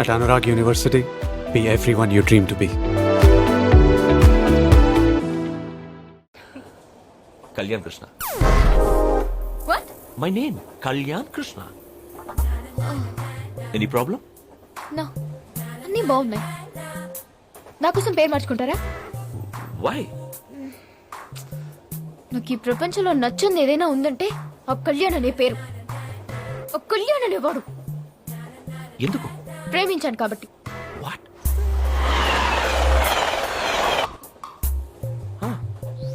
At Anurag University, be everyone you dream to be. Kalyan Krishna. What? My name, Kalyan Krishna. Any problem? No. అన్నీ బాగున్నాయి. నా కోసం పేరు మార్చుకుంటారా? Why? నాకు ఈ ప్రపంచంలో నచ్చింది ఏదైనా ఉందంటే ఆ కళ్యాణ్ అనే పేరు. ఆ కళ్యాణ్ అనేవాడు. ఎందుకు? ప్రేమించాను కాబట్టి. What?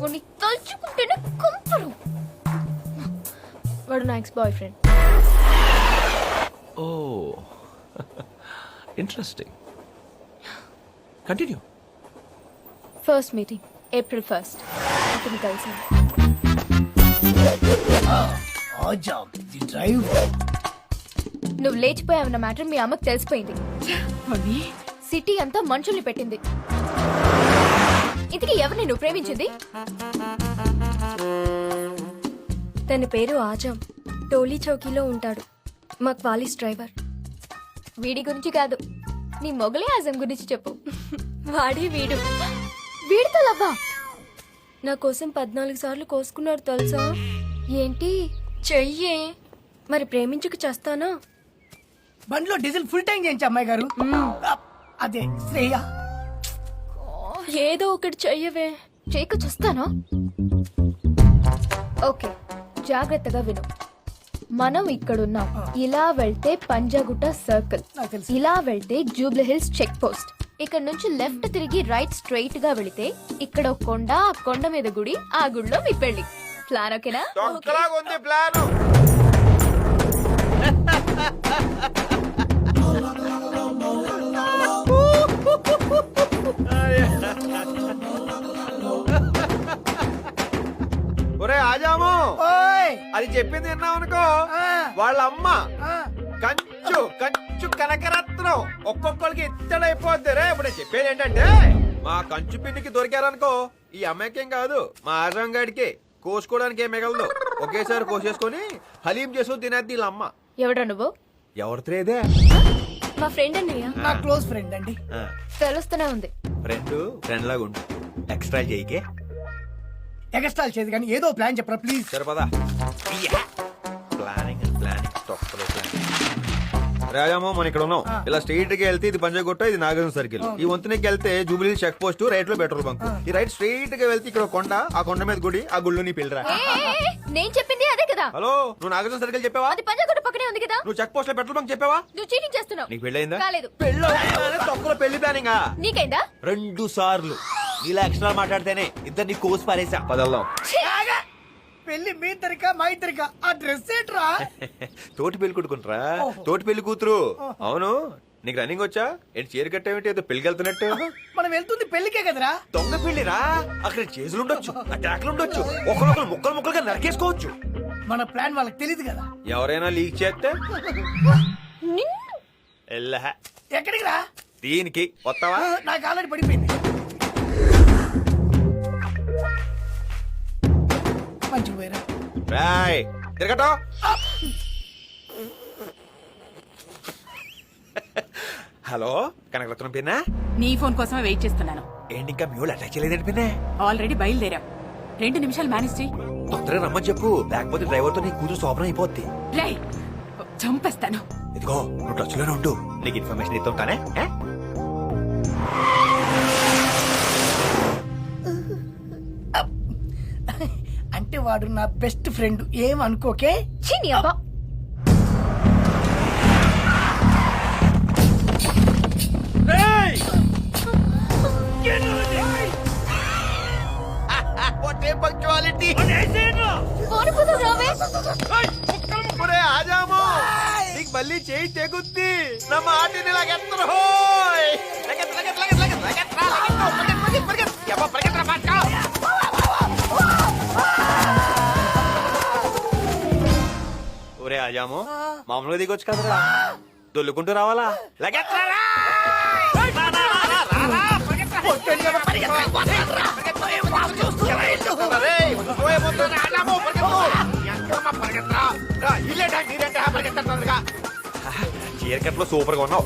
వాడిని తలుచుకుంటేనే కంపరు. వాడు నా X boy friend. Oh. Interesting. Continue. First meeting April 1st. అతను కలిసాను. నువ్వు లేచిపోయావన్న మ్యాటర్ మీ అమ్మకి తెలిసిపోయింది. సిటీ అంతా మనుషుల్ని పెట్టింది. ఇంతకీ ఎవరిని నువ్వు ప్రేమించింది? తన పేరు ఆజం. టోలీ చౌకీలో ఉంటాడు. మా క్వాలిస్ డ్రైవర్. వీడి గురించి కాదు, నీ మొగలే ఆజం గురించి చెప్పు. వాడే వీడు. వీడితో లవ్వా? నా కోసం 14 సార్లు కోసుకున్నాడు తెలుసా? ఏంటి? చెయ్యే. మరి ప్రేమించుకు చేస్తానా? బండిలో డీజిల్ ఫుల్ ట్యాంక్ చేయించి అమ్మాయి గారు. అదే శ్రేయ. ఏదో ఒకటి చెయ్యవే. చేయక చూస్తానా? ఓకే, జాగ్రత్తగా విను. మనం ఇక్కడున్నాం. ఇలా వెళ్తే పంజాగుట్ట సర్కిల్, నాకు తెలుసు. ఇలా వెళ్తే జూబ్లీ హిల్స్ చెక్ పోస్ట్. ఇక్కడ నుంచి లెఫ్ట్ తిరిగి రైట్ స్ట్రైట్ గా వెళితే ఇక్కడ ఒక కొండ, ఆ కొండ మీద గుడి, ఆ గుడిలో మీ పెళ్లి. ప్లాన్ ఓకేనా? ఒరే ఆజాము, ఓయ్ అది చెప్పింది విన్నావు అనుకో. వాళ్ళ అమ్మ కంచు కంచు కనకరత్నం ఒక్కొక్కరికి ఇత్తడైపోద్ది రే. ఇప్పుడు నేను చెప్పేది ఏంటంటే, మా కంచు పిన్నికి దొరికారనుకో, ఈ అమ్మాయికేం కాదు మా ఆజం గాడికి కోసుకోవడానికి ఏం మిగలదు. ఒకేసారి కోసేసుకొని హలీం చేసుకుని తినేది వీళ్ళ అమ్మ. ఎవడా నువ్వు? ఎవరితేదే మా ఫ్రెండ్ అన్నయ్య. నా క్లోజ్ ఫ్రెండ్ అండి. తెలుస్తూనే ఉంది. ఫ్రెండ్ లాగా ఉండు, ఎక్స్ట్రా చేయకే. ఎగస్ట్రాల్ చేయదు కానీ ఏదో ప్లాన్ చెప్పరా ప్లీజ్. సరిపదా ప్లానింగ్ తొక్కలో ప్లానింగ్. రాజామో మనం ఇక్కడ ఉన్నాం. ఇలా స్ట్రైట్ గా వెళ్తే ఇది పంజాగుట్ట, ఇది నాగార్జున సర్కిల్. ఈ వంతునికి వెళ్తే జూబ్లీ చెక్ పోస్ట్, రైట్ లో పెట్రోల్ బంక్. ఈ రైట్ స్ట్రైట్ గా వెళ్తే ఇక్కడ కొండ, ఆ కొండ మీద గుడి, ఆ గుళ్ళు నీ పెళ్ళరా. నేను చెప్పింది అదే కదా. హలో, నువ్వు నాగార్జున సర్కిల్ చెప్పావా? అది పంజాగుట్ట పక్కనే ఉంది కదా. నువ్వు చెక్ పోస్ట్ లో పెట్రోల్ బంక్ చెప్పావా? నువ్వు చీటింగ్ చేస్తున్నావు. నీకు పెళ్ళయిందా? కాలేదు. తొక్కలో పెళ్లి ప్లానింగ్ నీకైందా? 2 సార్లు. ఇలా ఎక్స్ట్రా మాట్లాడితేనే ఇద్దరిని కోసి పారేసా. పదల్దాం. పెళ్లి మీ ఇద్దరికా మా ఇద్దరికా? ఆ డ్రెస్ ఏంట్రా? తోటి పెళ్లి కొట్టుకుంటారా? తోటి పెళ్లి కూతురు. అవును, నీకు రన్నింగ్ వచ్చా? ఏంటి చీర కట్టేమిటి? ఏదో పెళ్లికి వెళ్తున్నట్టు. మనం వెళ్తుంది పెళ్లికే కదరా. దొంగ పెళ్లిరా. అక్కడ చేతులు ఉండొచ్చు, అటాక్లు ఉండొచ్చు, ఒకరొకరు ముక్కలు ముక్కలుగా నరికేసుకోవచ్చు. మన ప్లాన్ వాళ్ళకి తెలియదు కదా. ఎవరైనా లీక్ చేస్తే ఎల్లహ. ఎక్కడికి రా? దీనికి వస్తావా? నాకు ఆల్రెడీ పడిపోయింది. మంచిగా పోయిరా. రాయ్ తిరగటో. హలో, కనకరత్నం పిన్నా? నీ ఫోన్ కోసమే వెయిట్ చేస్తున్నాను. ఏంటి ఇంకా మ్యూల్ అటాచ్ చేయలేదండి పిన్నే? ఆల్రెడీ బయలుదేరాం. 2 నిమిషాలు మేనేజ్ చేయి. తొందరగా రమ్మని చెప్పు, లేకపోతే డ్రైవర్ తో నీ కూతురు శోభనం అయిపోద్ది. లే, చంపేస్తాను. ఇదిగో నువ్వు టచ్ లోనే ఉండు, నీకు ఇన్ఫర్మేషన్ ఇస్తాం కానీ. అంటే వాడు నా బెస్ట్ ఫ్రెండ్, ఏం అనుకోకే. చీని అబ్బా. నీకు మళ్ళీ చేయి తెగుద్ది. నా మాటిని ఒరే ఆజాము, మామూలుగా దిగొచ్చు కదరా, దొల్లుకుంటూ రావాలా? చీర కట్లో సూపర్ గా ఉన్నావు.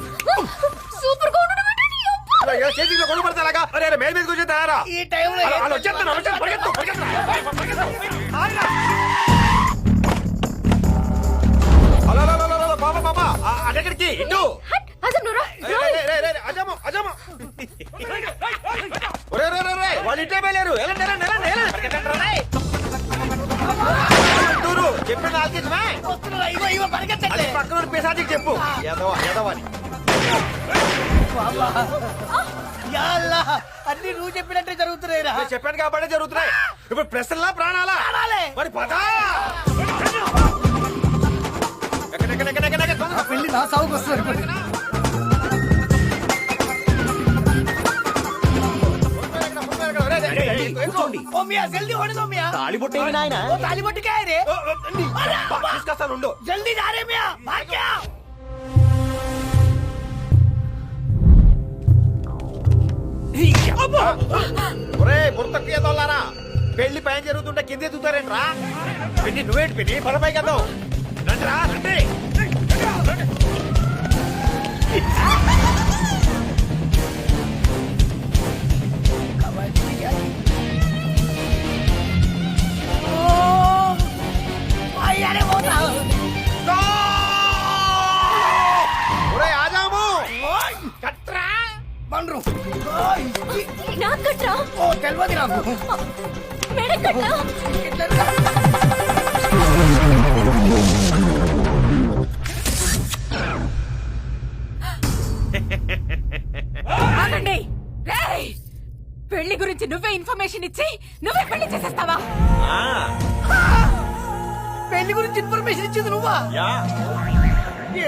సూపర్ గా ఉండడం అంటే నీ అబ్బా. చేతిలో కొను పడతా అలాగా. అరే అరే, మేడ మీద కూర్చొని ఈ టైంలో అక్కడికి ఇటు. హట్, అసలు నువ్వు రా. అజామో అజామో. వాళ్ళు ఇట్లా వెళ్ళారు. చెప్పిన ఆలోచించమే. పక్కన పిశాచికి చెప్పు. ఎదవని అన్ని నువ్వు చెప్పినట్టే జరుగుతున్నాయిరా. నేను చెప్పాను కాబట్టి జరుగుతున్నాయి. ఇప్పుడు ప్రశ్నలా ప్రాణాలా? మరి పద. పెళ్లి నా సాగుకు వస్తున్నారు. జల్దీ ఓడి మియా. తాళిబొట్టు ఏమి నాయనా? తాలిబొట్టు క్యా రే? తీసుకొస్తాను. జల్దీ जा रे मियां, भाग क्या? ఒరే బుర్తకి తోలారా, పెళ్లి పైన జరుగుతుంటే కింద ఎత్తుతారేంట్రా? పిన్ని నువ్వేంటి పిన్ని? పరపై కదా రండిరా రండి. ఒరే ఆజాము కట్రా బండ్రు నాకు కట్రా. ఓ తెలియదు నాకు. మేడం కట్రా. ఆగండి. రేయ్! పెళ్లి గురించి నువ్వే ఇన్ఫర్మేషన్ ఇచ్చి నువ్వే పెళ్లి చేసేస్తావా? పెళ్లి గురించి ఇన్ఫర్మేషన్ ఇచ్చింది నువ్వా? యా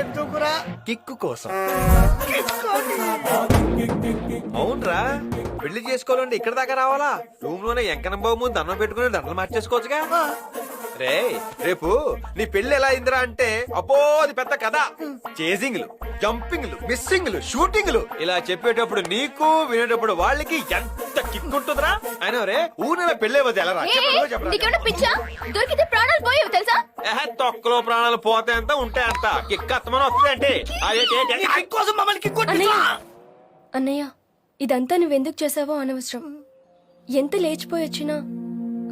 ఎందుకురా? కిక్కు కోసం. అవునరా, పెళ్లి చేసుకోవాలంటే ఇక్కడ దాకా రావాలా? రూమ్ లోనే ఎంకనం బాబు ముందు దండం పెట్టుకుని దండలు మార్చేసుకోవచ్చుగా. రే రేపు నీ పెళ్లి ఎలా అయిందిరా అంటే అబ్బో అది పెద్ద కథ. చేసింగ్లు, జంపింగ్లు, మిస్సింగ్లు, షూటింగ్లు ఇలా చెప్పేటప్పుడు నీకు వినేటప్పుడు వాళ్ళకి ఎంత కిక్ ఉంటుందిరా. అయినా రే ఊరిలో పెళ్లి పోతే ఎలా రా? నీకేమన్నా పిచ్చా? దొరికితే ప్రాణాలు పోయేవి తెలుసా? తొక్కలో ప్రాణాలు పోతే ఎంత ఉంటే అంత కిక్ అత్తమని వస్తుందంటే కోసం మమ్మల్ని కిక్ అన్నయ్య అన్నయ్య ఇదంతా నువ్వెందుకు చేసావో అనవసరం. ఎంత లేచిపోయి వచ్చినా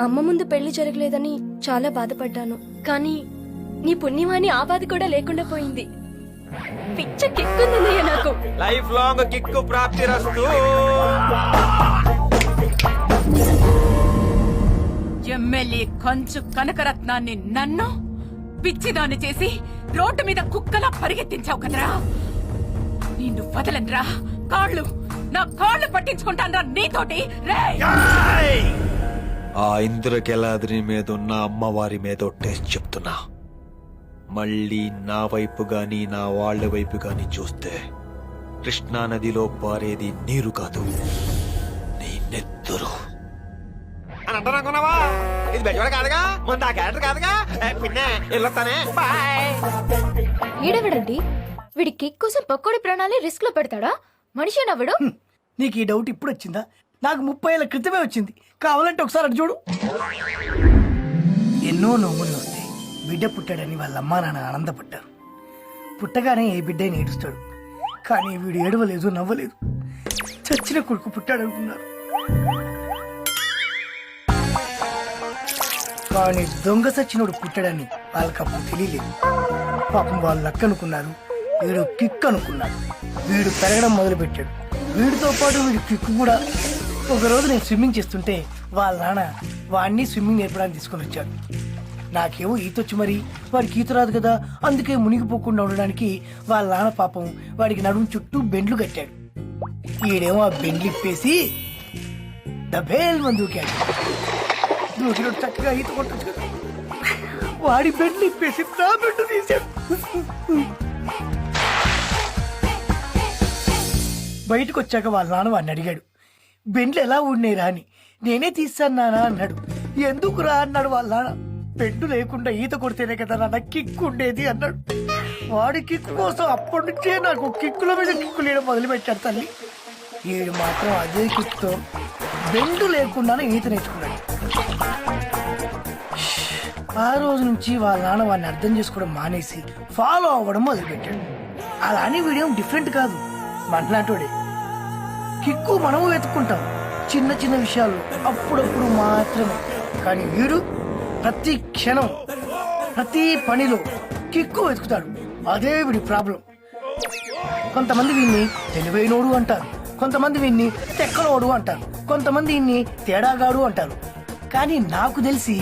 అమ్మ ముందు పెళ్లి జరగలేదని చాలా బాధపడ్డాను. కానీ నీ పుణ్యమాని ఆ బాధ కూడా లేకుండా పోయింది. పిచ్చ కిక్కుందన్నయ్య నాకు. లైఫ్ లాంగ్ కిక్కు ప్రాప్తి రస్తు. ఎమ్మెల్యే కంచు కనకరత్నాన్ని నన్ను పిచ్చిదాన్ని చేసి రోడ్డు మీద కుక్కలా పరిగెత్తించావు కదరా. నిన్ను వదలనరా. నా కాళ్ళు పట్టించుకుంటానరా నీతోటి. ఆ ఇంద్రకెలాద్రి మీద ఉన్న అమ్మవారి మీద టేస్ట్ చెప్తున్నా. మళ్ళీ నా వైపు గాని నా వాళ్ళ వైపు గాని చూస్తే కృష్ణా నదిలో పారేది నీరు కాదు, నీ నెత్తురు. అని అంటారనుకున్నావా? ఇది బెజవాడ కాదుగా, ముందు ఆ క్యారెక్టర్ కాదుగా. పిన్నే వెళ్ళొస్తానే, బాయ్. ఈడెవడండి? వీడి కిక్ కోసం పక్కోడి ప్రాణాలే రిస్క్ లో పెడతాడా? మనిషి నవ్వడు. నీకు ఈ డౌట్ ఇప్పుడు వచ్చిందా? నాకు 30 ఏళ్ల క్రితమే వచ్చింది. కావాలంటే ఒకసారి అటు చూడు. ఎన్నో నవ్వులు వస్తాయి. బిడ్డ పుట్టాడని వాళ్ళ అమ్మా నాన్న ఆనందపడ్డారు. పుట్టగానే ఏ బిడ్డని ఏడుస్తాడు. కానీ వీడు ఏడవలేదు, నవ్వలేదు. చచ్చిన కొడుకు పుట్టాడనుకున్నారు. కానీ దొంగ సచ్చినోడు పుట్టాడని వాళ్ళకప్పుడు తెలియలేదు. పాపం వాళ్ళు లక్ అనుకున్నారు, వీడు కిక్ అనుకున్నాడు. వీడు పెరగడం మొదలు పెట్టాడు. వీడితో పాటు వీడి కిక్ కూడా. ఒకరోజు నేను స్విమ్మింగ్ చేస్తుంటే వాళ్ళ నాన్న వాడిని స్విమ్మింగ్ నేర్పడానికి తీసుకొని వచ్చాడు. నాకేమో ఈతొచ్చు, మరి వాడికి ఈత రాదు కదా, అందుకే మునిగిపోకుండా ఉండడానికి వాళ్ళ నాన్న పాపం వాడికి నడుము చుట్టూ బెండ్లు కట్టాడు. ఈడేమో ఆ బెండ్లు ఇప్పేసి డబేల్ మంది దూకాడు. దూకినోడు చక్కగా ఈత కొట్టచ్చు కదా, వాడి బెండ్లు ఇప్పేసి నా బెండ్ తీశాడు. బయటకు వచ్చాక వాళ్ళ నాన్న వాడిని అడిగాడు, బెండ్లు ఎలా ఊడినాయిరా అని. నేనే తీస్తాను నాన్న అన్నాడు. ఎందుకురా అన్నాడు వాళ్ళ నాన్న. బెండు లేకుండా ఈత కొడితేనే కదా నాన్న కిక్ ఉండేది అన్నాడు. వాడి కిక్ కోసం అప్పటి నుంచే నాకు కిక్కుల మీద కిక్కు లేయడం మొదలు పెట్టాడు తల్లి. వీడు మాత్రం అదే కిక్తో బెండు లేకుండానే ఈత నేర్చుకున్నాడు. ఆ రోజు నుంచి వాళ్ళ నాన్న వాడిని అర్థం చేసుకోవడం మానేసి ఫాలో అవ్వడం మొదలుపెట్టాడు. అలా అని వీడేం డిఫరెంట్ కాదు, మనలాంటోడే. కిక్కు మనము వెతుక్కుంటాం చిన్న చిన్న విషయాలు, అప్పుడప్పుడు మాత్రమే. కానీ వీడు ప్రతి క్షణం ప్రతి పనిలో కిక్కు వెతుకుతాడు. అదే వీడి ప్రాబ్లం. కొంతమంది వీడిని తెలివైనోడు అంటారు, కొంతమంది వీడిని తెక్కలోడు అంటారు, కొంతమంది వీడిని తేడాగాడు అంటారు. కానీ నాకు తెలిసి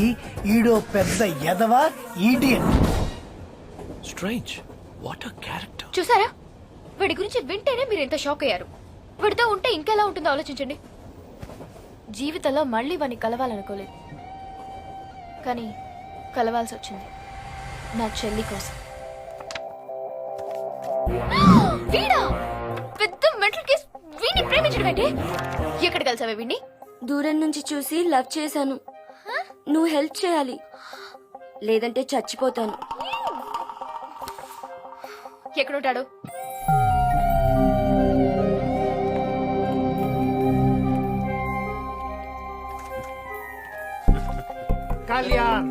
ఈడో పెద్ద ఎదవ idiot. Strange, what a character. చూసారా, వీడి గురించి వింటేనే మీరు ఎంత షాక్ అయ్యారు. వీడితో ఉంటే ఇంకెలా ఉంటుందో ఆలోచించండి. జీవితంలో మళ్ళీ వాడిని కలవాలనుకోలేదు, కానీ కలవాల్సి వచ్చింది నా చెల్లి కోసం. వీడా పెద్ద మెంటల్ కేస్. వీడిని ప్రేమించడం ఏంటి? ఎక్కడ కలిసావే వీడిని? దూరం నుంచి చూసి లవ్ చేశాను. నువ్వు హెల్ప్ చేయాలి, లేదంటే చచ్చిపోతాను. ఎక్కడుంటాడు? Kalyan,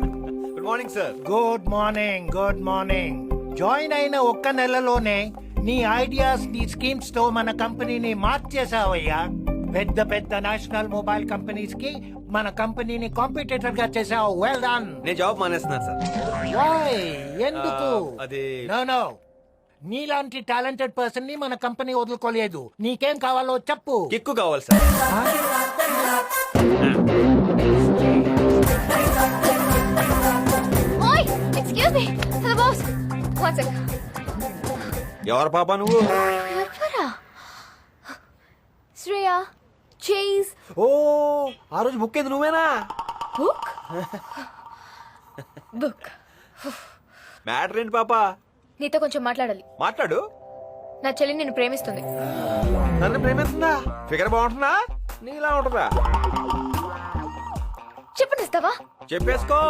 good morning sir. Good morning. Good morning. Join అయిన ఒక్క నెలలోనే నీ ఐడియాస్, నీ స్కీమ్స్ తో మన కంపెనీని మార్చేసావయ్యా. పెద్ద పెద్ద నేషనల్ మొబైల్ కంపెనీస్ కి మన కంపెనీని కాంపిటేటర్ గా చేసావు. Well done. నేను జాబ్ మానేస్తున్నాను సార్. వై? ఎందుకు? అది నో, నీలాంటి టాలెంటెడ్ పర్సన్ ని మన కంపెనీ వదులుకోలేదు. నీకేం కావాలో చెప్పు. కిక్కు కావాలి సార్. ఓయ్, excuse me, hello boss, one second. ఎవరు పాప నువ్వు? ఎవరా? శ్రేయా చేజ్. ఓ, ఆ రోజు బుక్ అయింది నువ్వేనా? Book book. మ్యాటర్ ఏంటి పాప? నీతో కొంచెం మాట్లాడాలి. మాట్లాడు. నా చెల్లి నిన్ను ప్రేమిస్తుంది. నన్ను ప్రేమిస్తుందా? ఫిగర్ బాగుంటుందా? నీలా ఉంటుందా? చెప్పనిస్తావా? చెప్పేసుకో.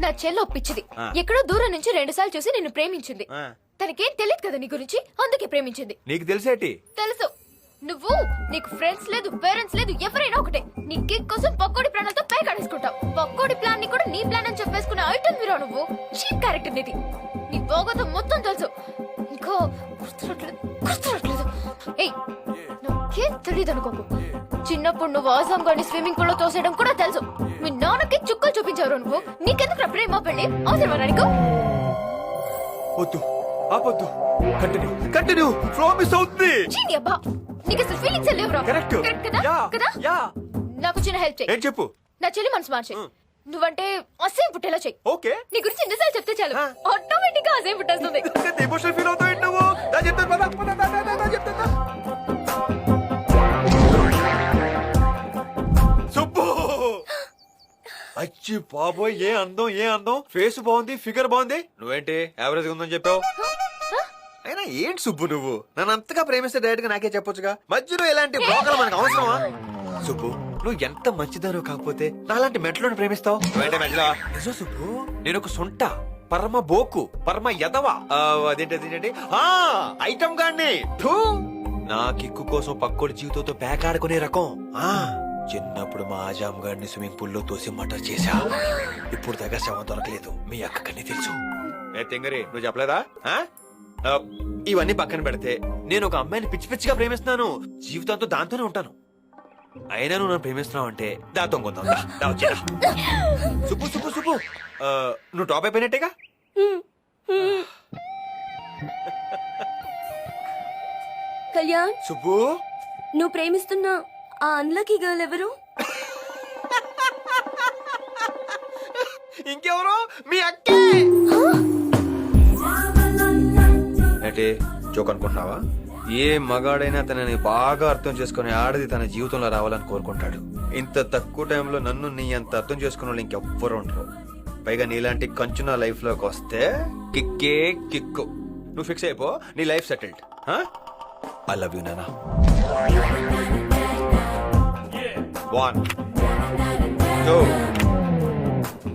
నా చెల్లి ఒప్పించింది. ఆ. ఎక్కడో దూరం నుంచి 2 సార్లు చూసి నిన్ను ప్రేమించింది. ఆ. తనకేం తెలియదు కదా నీ గురించి, అందుకే ప్రేమించింది. నీకు తెలిసేటి? తెలుసు. నువ్వు, నీకు ఫ్రెండ్స్ లేదు, పేరెంట్స్ లేదు, ఎవరైనా ఒకటే. నీ కిక్ కోసం పక్కోడి ప్రాణాలతో పై కడేసుకుంటావు. పక్కోడి ప్లాన్ ని కూడా నీ ప్లాన్ అని చెప్పేసుకునే ఐటమ్ మీరా నువ్వు. చీప్ క్యారెక్టర్ నీది. నీ భోగతం మొత్తం తెలుసు. ఇంకో గుర్తురట్లేదు. ఏయ్, నాకేం తెలియదు అనుకోకు. చిన్నప్పుడు నువ్వు ఆజాం గాని స్విమ్మింగ్ పూల్ లో తోసేయడం కూడా తెలుసు. మీ నాన్నకి చుక్కలు చూపించారు నువ్వు. నీకెందుకు ప్రేమ పెళ్లి అవసరమా నీకు? వద్దు, ఆపొద్దు. Continue continue. ఫ్లో మిస్ అవుతుంది. చీని అబ్బా, నీకు అసలు ఫీలింగ్స్ లేవురా. కరెక్ట్. కదా యా కదా. యా. నాకు చిన్న హెల్ప్ చేయి. ఏం చెప్పు? నా చెల్లి మనసు మార్చే. నువ్వంటే అసేం పుట్టేలా చెయ్యి. ఓకే. నీ గురించి ఎన్నిసార్లు చెప్తే చాలు, ఆ. ఆటోమేటిక్ గా అసేం పుట్టేస్తుంది. ఎమోషనల్ ఫీల్ అవుతావు ఏంటి నువ్వు? నా చెప్తాను పద, పద, దా, దా, దా, దా, చెప్తాను. సుబ్బు, అచ్చి బాబోయ్, ఏ అందం, ఏ అందం. ఫేస్ బాగుంది, ఫిగర్ బాగుంది. నువ్వేంటి యావరేజ్ ఉందని చెప్పావు? అయినా ఏంటి సుబ్బు నువ్వు? నన్ను అంతగా ప్రేమిస్తే డైరెక్ట్ గా నాకే చెప్పొచ్చుగా. మధ్యలో ఇలాంటి బ్రోకర్లు మనకు అవసరమా? సుబ్బు, నువ్వు ఎంత మంచిదారో కాకపోతే నాలాంటి మెట్లను ప్రేమిస్తావు. నువ్వేంటి మెట్ల? నిజం సుబ్బు, నేను ఒక సొంట పరమ బోకు, పరమ ఎదవా. అదేంటి ఐటమ్ గాన్ని. నా కిక్కు కోసం పక్కోడి జీవితంతో పేకాడుకునే రకం. చిన్నప్పుడు మా ఆజాం గారిని స్విమ్మింగ్ పూల్ లో తోసి మటర్ చేశా. ఇప్పుడు దగ్గర శవం దొరకలేదు. మీ అక్కకన్నీ తెలుసు. ఏ తింగరి, నువ్వు చెప్పలేదా? ఇవన్నీ పక్కన పెడితే నేను ఒక అమ్మాయిని పిచ్చి పిచ్చిగా ప్రేమిస్తున్నాను. జీవితంతో దాంతోనే ఉంటాను. అయినా నువ్వు నన్ను ప్రేమిస్తున్నావు అంటే దాంతో కొందాం. సుబ్బు సుబ్బు సుబ్బు, నువ్వు టాప్ అయిపోయినట్టేగా. కళ్యాణ్, సుబ్బు, నువ్వు ప్రేమిస్తున్న ఆ అన్లకీ గర్ల్ ఎవరు? ఇంకెవరు? మీ అక్కే. అంటే జోక్ అనుకుంటున్నావా? ఏ మగాడైనా తనని బాగా అర్థం చేసుకుని ఆడది తన జీవితంలో రావాలని కోరుకుంటాడు. ఇంత తక్కువ టైంలో నన్ను నీ అంత అర్థం చేసుకున్న వాళ్ళు ఇంకెవ్వరు ఉండరు. పైగా నీలాంటి కంచు నా లైఫ్ లోకి వస్తే కిక్కే కిక్కు. నువ్వు ఫిక్స్ అయిపో, నీ life settled. I love you నానా. 1 2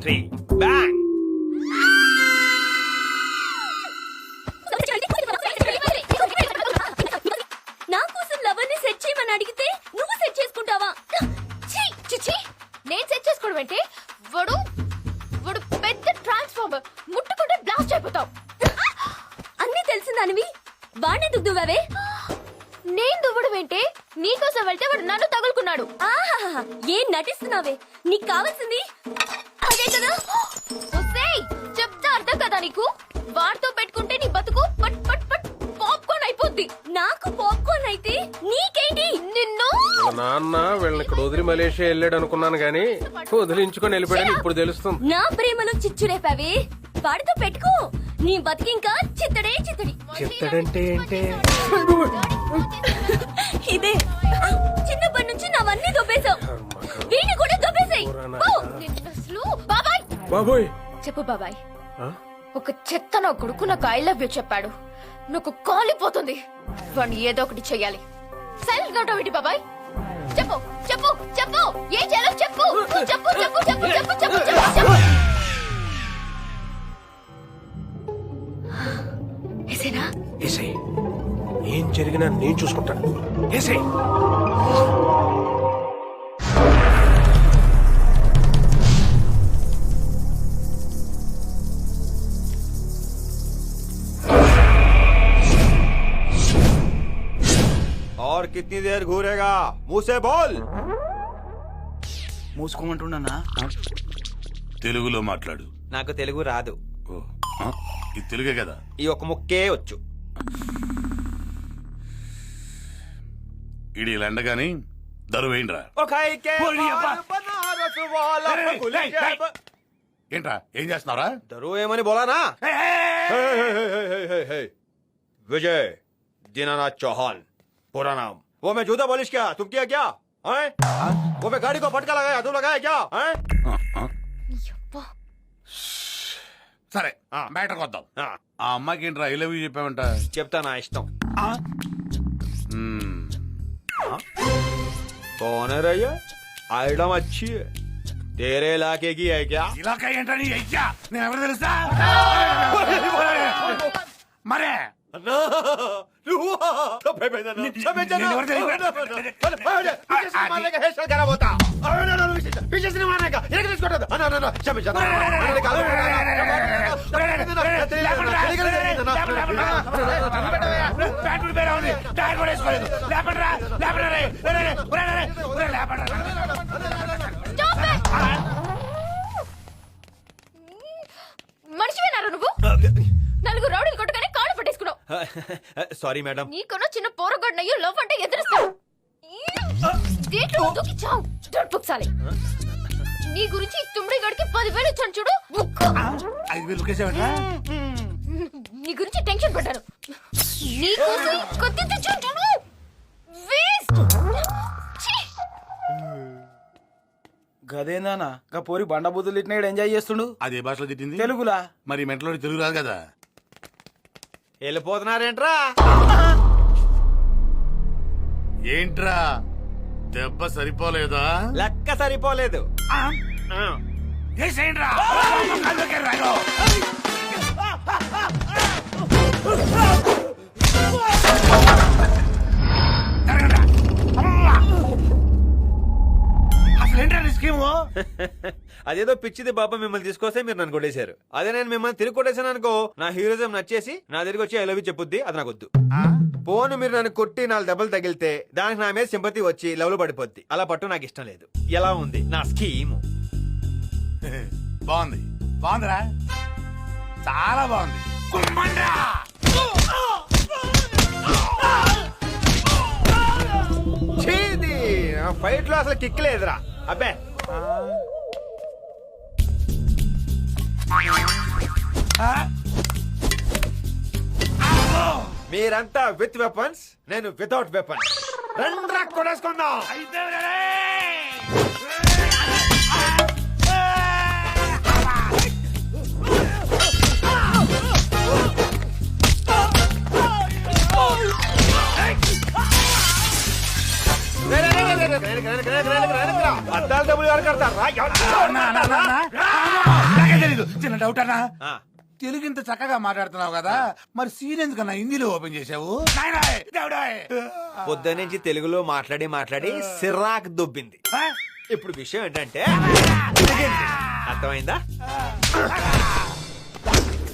3 బ్యాంగ్. నా కోసం లవర్ ని సెట్ చేయమని అడిగితే నువ్వు సెట్ చేసుకుంటావా? నేను సెట్ చేసుకోవడం అంటే వాడు పెద్ద ట్రాన్స్ఫార్మర్. ముట్టుకుంటే బ్లాస్ట్ అయిపోతావు. అన్నీ తెలిసిందానివి నటిస్తున్నావే, నీకు కావాల్సింది అదే కదా. ఒసేయ్, చెప్తా అర్థం కదా నీకు? వాడితో పెట్టుకుంటే నీ బతుకు పట్ పట్ పట్ పాప్కార్న్ అయిపోద్ది. నాకు పాప్కార్న్ అయితే నీకేంటి? నిన్ను నాన్న వీళ్ళని ఇక్కడ వదిలి మలేషియా వెళ్ళాడు అనుకున్నాను గానీ వదిలించుకొని వెళ్ళిపోయాడని ఇప్పుడు తెలుస్తుంది. నా ప్రేమలో చిచ్చు రేపావే, వాడితో పెట్టుకో, నీ బతికింకా చిత్తడే చిత్తడి. చిత్తడంటే ఏంటి? ఇదే చిన్నప్పటి నుంచి నావన్నీ దొబ్బేశావు, వీడిని కూడా దొబ్బేసాయి. నిన్ను అసలు బాబాయ్ బాబోయ్, చెప్పు బాబాయ్. ఒక చెత్త నా కొడుకు నాకు ఐ లవ్ యూ చెప్పాడు, నాకు కాలిపోతుంది. వాడిని ఏదో ఒకటి చెయ్యాలి. సైలెంట్ గా ఉంటావు బాబాయ్? చెప్పు చెప్పు చెప్పు, ఏం చేయాలో చెప్పు చెప్పు చెప్పు చెప్పు చెప్పు చెప్పు చెప్పు చెప్పు. ఏసేనా? ఏసేయ్, ఏం జరిగినా నేను చూసుకుంటాను. ఏసేయ్. और कितनी देर घूरेगा? मुंह से बोल. మూసుకోమంటున్నానా? తెలుగులో మాట్లాడు. నాకు తెలుగు రాదు. ఓ, ఆ, ఇది తెలుగే కదా. ఈ ఒక ముక్కే వచ్చు. ఇడి ఎండగాని దరువేయండిరా. ఏంట్రా ఏం చేస్తున్నారా? దరువు ఏమని బోలానా? विजय दीनानाथ चौहान पूरा नाम. वो मैं जूता पॉलिश किया, तुम किया क्या? वो मैं गाड़ी को फटका लगाया, तुम लगाया क्या? సరే మ్యాటర్ కొద్దాం. ఆ అమ్మాయికి ఏంట్రా ఐ లవ్ యూ చెప్పావంట? చెప్తా నా ఇష్టం. कौन है रैया? आइटम अच्छी है. तेरे इलाके की है क्या? ఇలాకా ఏంట్రా నీ అయ్యా? నేను ఎవరు తెలుసా? మరే మనిషివేనారా నువ్వు? నలుగురు రౌడీలు కొట్టగానే కాళ్ళు పట్టేసుకున్నావు. Sorry madam. నీకన్నా చిన్న పోరగొడ్డయ్యో లవ్ అంటే ఎదురుస్తావు. దేంట్లో దూకి చావు దొడ్పుక్సాలి. నీ గురించి తుమ్మిడి గడికి 10,000 ఇచ్చాను చూడు. 5,000 నీ గురించి టెన్షన్ పడ్డాను. నీకోసం కత్తి తెచ్చాను చూడు. వేస్ట్. గదేందానా గా పోరి బండబుద్ధులు ఇట్లా ఎంజాయ్ చేస్తుండు. అదే భాషలో తిట్టింది తెలుగులా? మరి మెంటలో తెలుగు రాదు కదా. వెళ్ళిపోతున్నారేంట్రా? ఏంట్రా దెబ్బ సరిపోలేదా? లెక్క సరిపోలేదు. అదేదో పిచ్చిది బాబా మిమ్మల్ని తీసుకొస్తే మీరు నన్ను కొట్టేశారు. అదే నేను మిమ్మల్ని తిరిగి కొట్టేశాను అనుకో, నా హీరోయిజం నచ్చేసి నా దగ్గరికి వచ్చి ఐ లవ్ యూ చెప్పుద్ది. అది నాకు వద్దు. పోను మీరు నన్ను కొట్టి 4 దెబ్బలు తగిలితే దానికి నా మీద సింపతి వచ్చి లవ్ లో పడిపోద్ది. అలా పట్టు నాకు ఇష్టం లేదు. ఎలా ఉంది నా స్కీమ్? బాగుంది. బాగుందిరా, చాలా బాగుంది. ఫైట్ లో అసలు కిక్ లేదురా. అబ్బే మీరంతా విత్ వెపన్స్, నేను వితౌట్ వెపన్స్. రండ్రా కొడేసుకుందాం. అద్దాలు డబ్బులు ఎవరు కడతారా? తెలీదు. చిన్న డౌట్ అన్నా, తెలుగు ఇంత చక్కగా మాట్లాడుతున్నావు కదా, మరి సీన్ ఎందుకన్నా హిందీలో ఓపెన్ చేసావు? పొద్దు నుంచి తెలుగులో మాట్లాడి మాట్లాడి సిరాక్ దుబ్బింది. ఇప్పుడు విషయం ఏంటంటే, అర్థమైందా?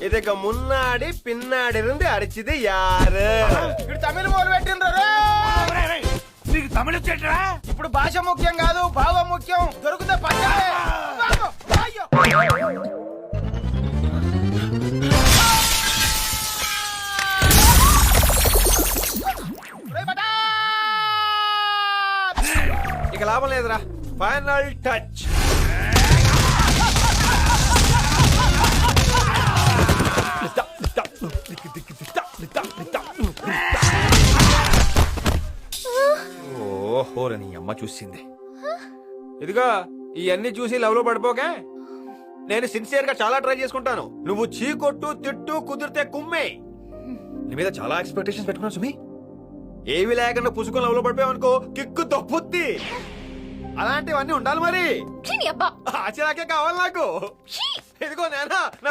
இதுக்கு முன்னாடி பின்னாடி இருந்து அடிச்சது யாரு? తమిళ మొదలు పెట్టిండ్రు. నీకు తమిళ వచ్చేట్రా? ఇప్పుడు భాష ముఖ్యం కాదు భావం ముఖ్యం. దొరికితే పట్టాలే. అయ్యో. ఇక లాభం లేదురా, ఫైనల్ టచ్. ఓహో నీ అమ్మ చూసింది. ఇదిగో ఇవన్నీ చూసి లవ్ లో పడిపోకే. నేను సిన్సియర్ గా చాలా ట్రై చేసుకుంటాను. నువ్వు చీకొట్టు తిట్టు కుదిరితే కుమ్మే. నీ మీద చాలా ఎక్స్పెక్టేషన్స్ పెట్టుకున్నాను సుమి. ఏవి లేకుండా పుసుకొని లవ్ లో పడిపోయావనుకో కిక్కు తప్పుద్ది. అలాంటివన్నీ ఉండాలి మరి. ఛీ, నీ అబ్బా ఆచరాకే కావాలి నాకు. ఇదిగో నేనా నా